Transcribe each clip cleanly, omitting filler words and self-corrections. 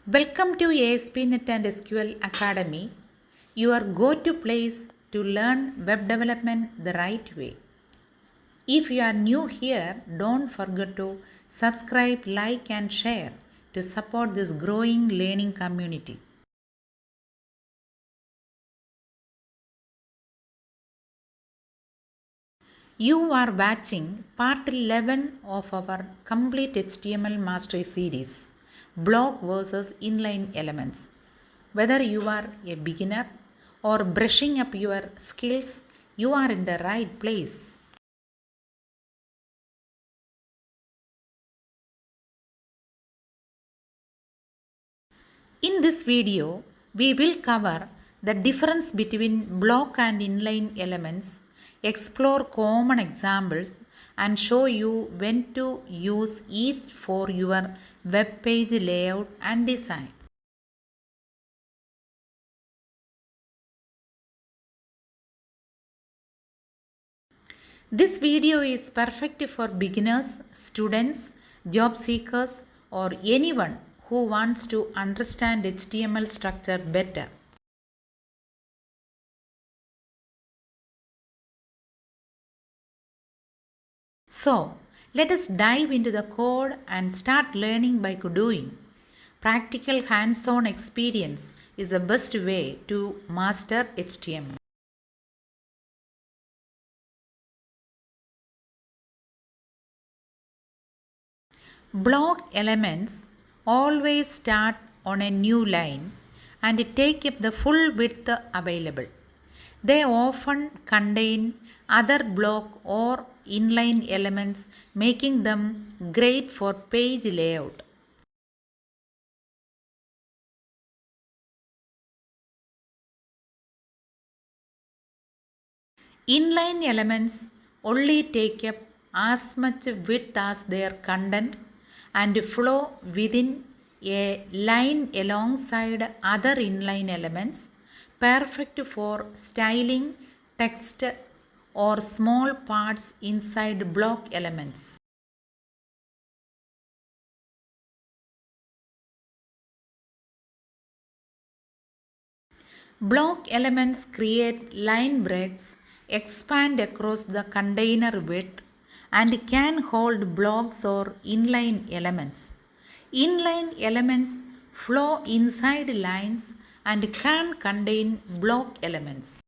Welcome to ASP NET SQL Academy, your go-to place to learn web development the right way. If you are new here, don't forget to subscribe, like and share to support this growing learning community. You are watching part 11 of our complete HTML mastery series, block versus inline elements. Whether you are a beginner or brushing up your skills, you are in the right place. In this video, we will cover the difference between block and inline elements, explore common examples, and show you when to use each for your web page layout and design. This video is perfect for beginners, students, job seekers, or anyone who wants to understand HTML structure better. So, let us dive into the code and start learning by doing. Practical hands-on experience is the best way to master HTML. Block elements always start on a new line and take up the full width available. They often contain other block or inline elements, making them great for page layout. Inline elements only take up as much width as their content and flow within a line alongside other inline elements, perfect for styling text or small parts inside block elements. Block elements create line breaks, expand across the container width, and can hold blocks or inline elements. Inline elements flow inside lines and can contain block elements.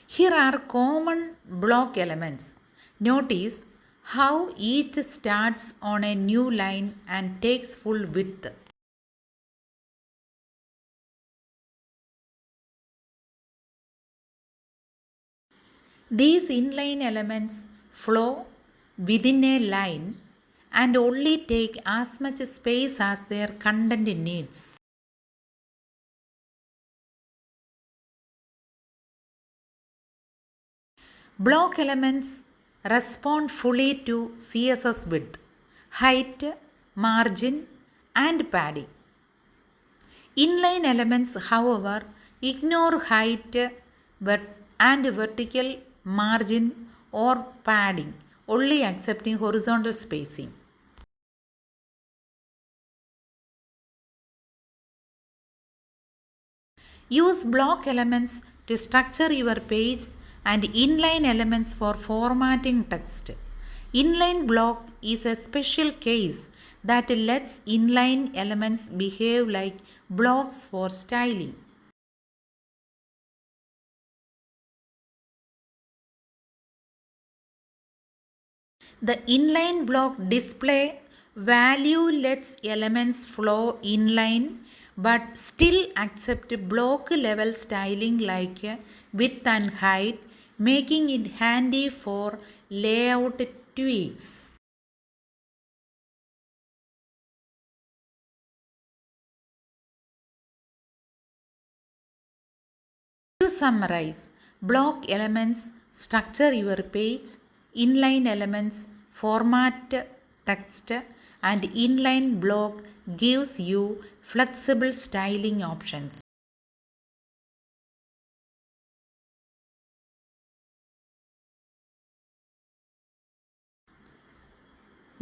Here are common block elements. Notice how each starts on a new line and takes full width. These inline elements flow within a line and only take as much space as their content needs. Block elements respond fully to CSS width, height, margin, and padding. Inline elements, however, ignore height and vertical margin or padding, only accepting horizontal spacing. Use block elements to structure your page and inline elements for formatting text. Inline block is a special case that lets inline elements behave like blocks for styling. The inline block display value lets elements flow inline but still accept block level styling like width and height, making it handy for layout tweaks. To summarize, block elements structure your page, inline elements format text, and inline block gives you flexible styling options.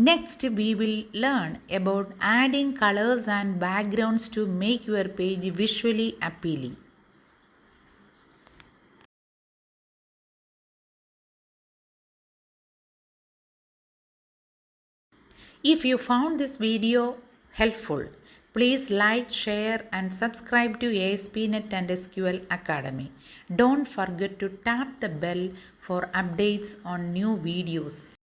Next, we will learn about adding colors and backgrounds to make your page visually appealing. If you found this video helpful, please like, share and subscribe to ASP NET and SQL Academy. Don't forget to tap the bell for updates on new videos.